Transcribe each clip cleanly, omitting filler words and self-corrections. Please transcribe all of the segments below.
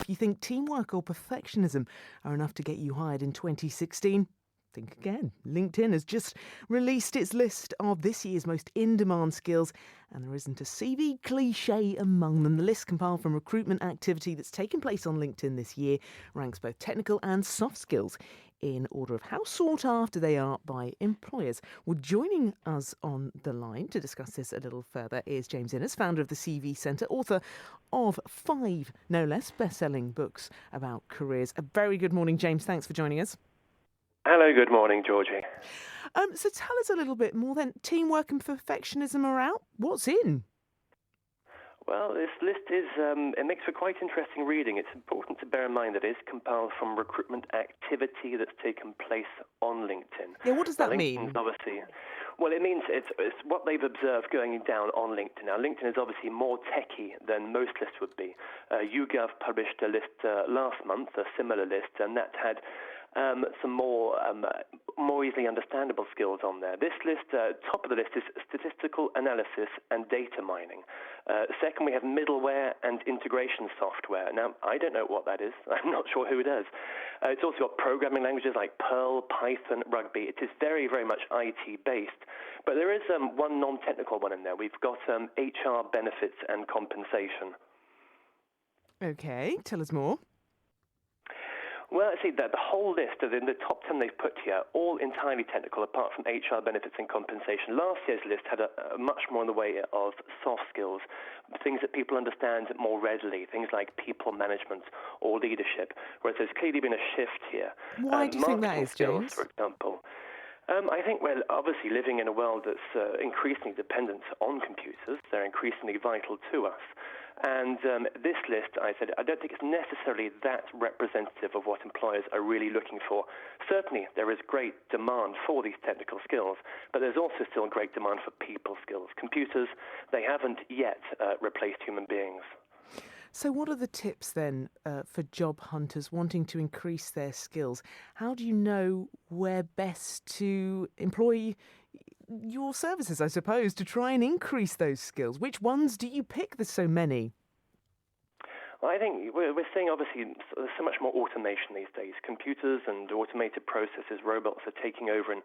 If you think teamwork or perfectionism are enough to get you hired in 2016, think again. LinkedIn has just released its list of this year's most in-demand skills, and there isn't a CV cliche among them. The list, compiled from recruitment activity that's taken place on LinkedIn this year, ranks both technical and soft skills in order of how sought after they are by employers. Well, joining us on the line to discuss this a little further is James Innes, founder of the CV Centre, author of 5, no less, best-selling books about careers. A very good morning, James. Thanks for joining us. Hello, good morning, Georgie. So tell us a little bit more then. Teamwork and perfectionism are out. What's in? Well, this list it makes for quite interesting reading. It's important to bear in mind that it is compiled from recruitment activity that's taken place on LinkedIn. Yeah, what does that now, mean? Obviously, well, it means it's what they've observed going down on LinkedIn. Now, LinkedIn is obviously more techie than most lists would be. YouGov published a list last month, a similar list, and that had some more easily understandable skills on there. This list, top of the list, is statistical analysis and data mining. Second, we have middleware and integration software. Now, I don't know what that is. I'm not sure who does. It's also got programming languages like Perl, Python, Rugby. It is very, very much IT-based. But there is one non-technical one in there. We've got HR benefits and compensation. Okay, tell us more. Well, I see that the whole list of in the top 10 they've put here, all entirely technical, apart from HR benefits and compensation. Last year's list had a much more in the way of soft skills, things that people understand more readily, things like people management or leadership, whereas there's clearly been a shift here. Why do you think that is, skills, James? for example. I think we're obviously living in a world that's increasingly dependent on computers. They're increasingly vital to us. And this list, I said, I don't think it's necessarily that representative of what employers are really looking for. Certainly, there is great demand for these technical skills, but there's also still great demand for people skills. Computers, they haven't yet replaced human beings. So what are the tips then for job hunters wanting to increase their skills? How do you know where best to employ your services, I suppose, to try and increase those skills? Which ones do you pick? There's so many. Well, I think we're seeing, obviously, so much more automation these days. Computers and automated processes, robots are taking over in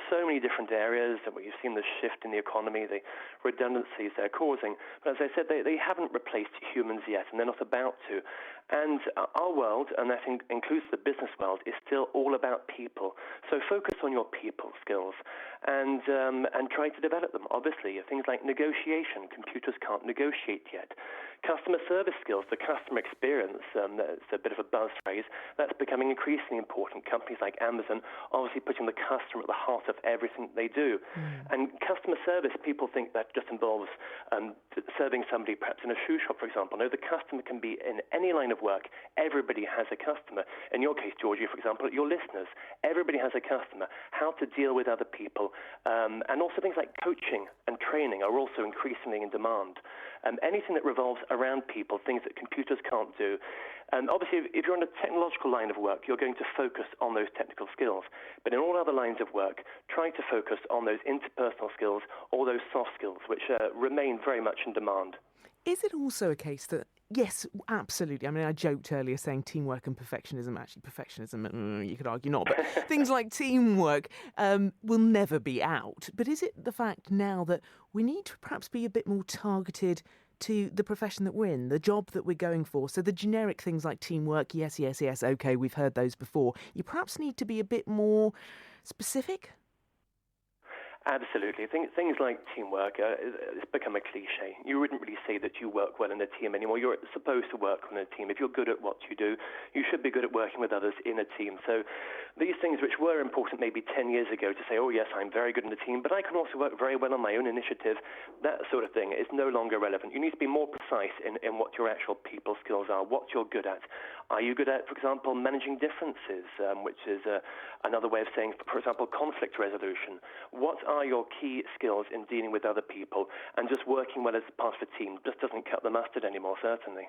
so many different areas. You've seen the shift in the economy, the redundancies they're causing. But as I said, they haven't replaced humans yet, and they're not about to. And our world, and that includes the business world, is still all about people. So focus on your people skills and try to develop them. Obviously, things like negotiation. Computers can't negotiate yet. Customer service skills, the customer experience, that's a bit of a buzz phrase, that's becoming increasingly important. Companies like Amazon obviously putting the customer at the heart of everything they do. And customer service, people think that just involves serving somebody perhaps in a shoe shop, for example. No, the customer can be in any line of work. Everybody has a customer. In your case, Georgie, for example, your listeners, everybody has a customer. How to deal with other people. And also things like coaching and training are also increasingly in demand. Anything that revolves around people, things that computers can't do. And obviously, if you're in a technological line of work, you're going to focus on those technical skills. But in all other lines of work, try to focus on those interpersonal skills or those soft skills, which remain very much in demand. Is it also a case that, yes, absolutely. I mean, I joked earlier saying teamwork and perfectionism. Actually, perfectionism, you could argue not. But things like teamwork will never be out. But is it the fact now that we need to perhaps be a bit more targeted to the profession that we're in, the job that we're going for? So the generic things like teamwork, yes, okay, we've heard those before. You perhaps need to be a bit more specific? Absolutely. Things like teamwork, it's become a cliche. You wouldn't really say that you work well in a team anymore. You're supposed to work on a team. If you're good at what you do, you should be good at working with others in a team. So these things which were important maybe 10 years ago to say, oh, yes, I'm very good in a team, but I can also work very well on my own initiative, that sort of thing is no longer relevant. You need to be more precise in what your actual people skills are, what you're good at. Are you good at, for example, managing differences, which is another way of saying, for example, conflict resolution? What are your key skills in dealing with other people? And just working well as part of a team just doesn't cut the mustard anymore, certainly.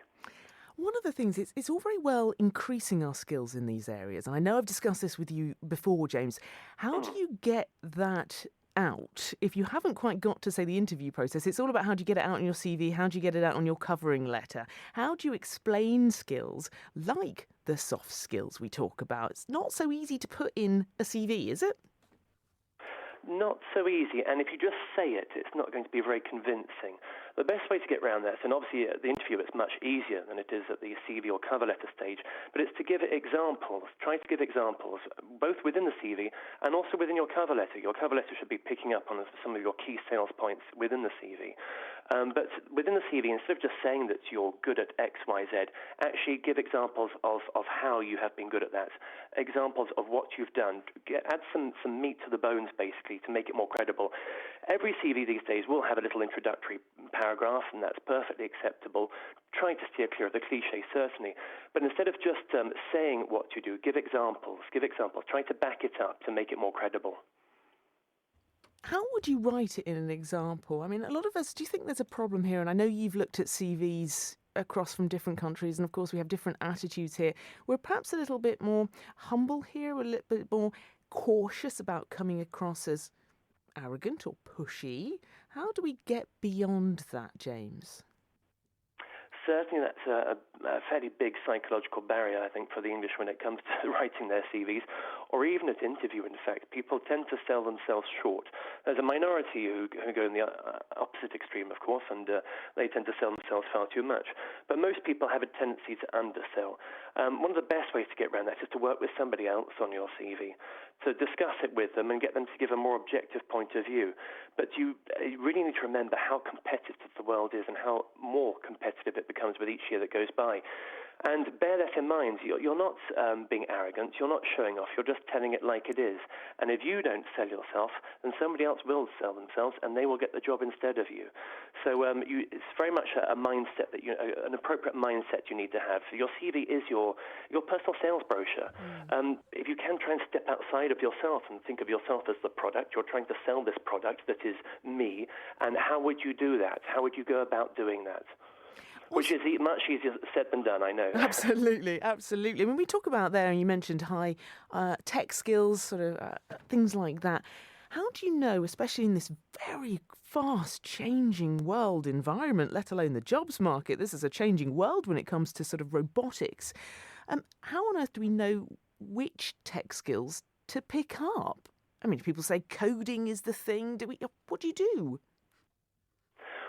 One of the things, it's all very well increasing our skills in these areas. And I know I've discussed this with you before, James. How do you get that out, if you haven't quite got to, say, the interview process, it's all about how do you get it out on your CV, how do you get it out on your covering letter, how do you explain skills like the soft skills we talk about? It's not so easy to put in a CV, is it? Not so easy, and if you just say it, it's not going to be very convincing. The best way to get around this, and obviously at the interview it's much easier than it is at the CV or cover letter stage, but it's to give it examples. Try to give examples, both within the CV and also within your cover letter. Your cover letter should be picking up on some of your key sales points within the CV. But within the CV, instead of just saying that you're good at X, Y, Z, actually give examples of how you have been good at that, examples of what you've done. Add some meat to the bones, basically, to make it more credible. Every CV these days will have a little introductory paragraph, and that's perfectly acceptable. Try to steer clear of the cliche, certainly. But instead of just saying what you do, give examples. Try to back it up to make it more credible. How would you write it in an example? I mean, a lot of us, do you think there's a problem here? And I know you've looked at CVs across from different countries, and of course we have different attitudes here. We're perhaps a little bit more humble here, we're a little bit more cautious about coming across as arrogant or pushy. How do we get beyond that, James? Certainly that's a fairly big psychological barrier, I think, for the English when it comes to writing their CVs, or even at interview, in fact. People tend to sell themselves short. There's a minority who go in the opposite extreme, of course, and they tend to sell themselves far too much. But most people have a tendency to undersell. One of the best ways to get around that is to work with somebody else on your CV, to discuss it with them and get them to give a more objective point of view. But you really need to remember how competitive the world is and how more competitive it becomes with each year that goes by. And bear that in mind. You're not being arrogant. You're not showing off. You're just telling it like it is. And if you don't sell yourself, then somebody else will sell themselves, and they will get the job instead of you. So it's very much a mindset an appropriate mindset you need to have. Your CV is your personal sales brochure. If you can try and step outside of yourself and think of yourself as the product, you're trying to sell this product that is me. And how would you do that? How would you go about doing that? Which is much easier said than done, I know. Absolutely, absolutely. When we talk about there, and you mentioned high tech skills, sort of things like that, how do you know, especially in this very fast changing world environment, let alone the jobs market, this is a changing world when it comes to sort of robotics, how on earth do we know which tech skills to pick up? I mean, people say coding is the thing. What do you do?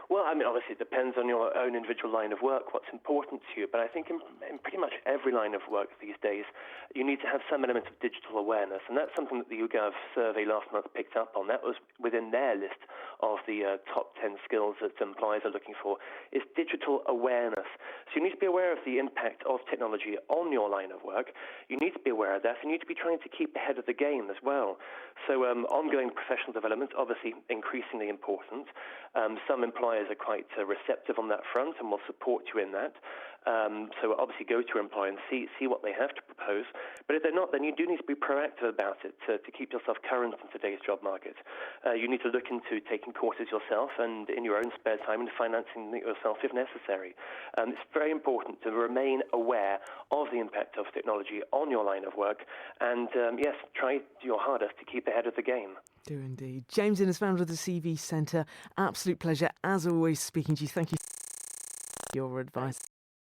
Well, I mean, obviously it depends on your own individual line of work, what's important to you. But I think in pretty much every line of work these days, you need to have some element of digital awareness. And that's something that the YouGov survey last month picked up on. That was within their list of the top 10 skills that employers are looking for, is digital awareness. So you need to be aware of the impact of technology on your line of work. You need to be aware of that. And you need to be trying to keep ahead of the game as well. So ongoing professional development, obviously increasingly important. Some employers are quite receptive on that front and will support you in that. So obviously go to your employer and see what they have to propose. But if they're not, then you do need to be proactive about it to keep yourself current in today's job market. You need to look into taking courses yourself and in your own spare time and financing it yourself if necessary. It's very important to remain aware of the impact of technology on your line of work and, yes, try your hardest to keep ahead of the game. Do indeed. James Innes, founder of the CV Centre. Absolute pleasure, as always, speaking to you. Thank you for your advice.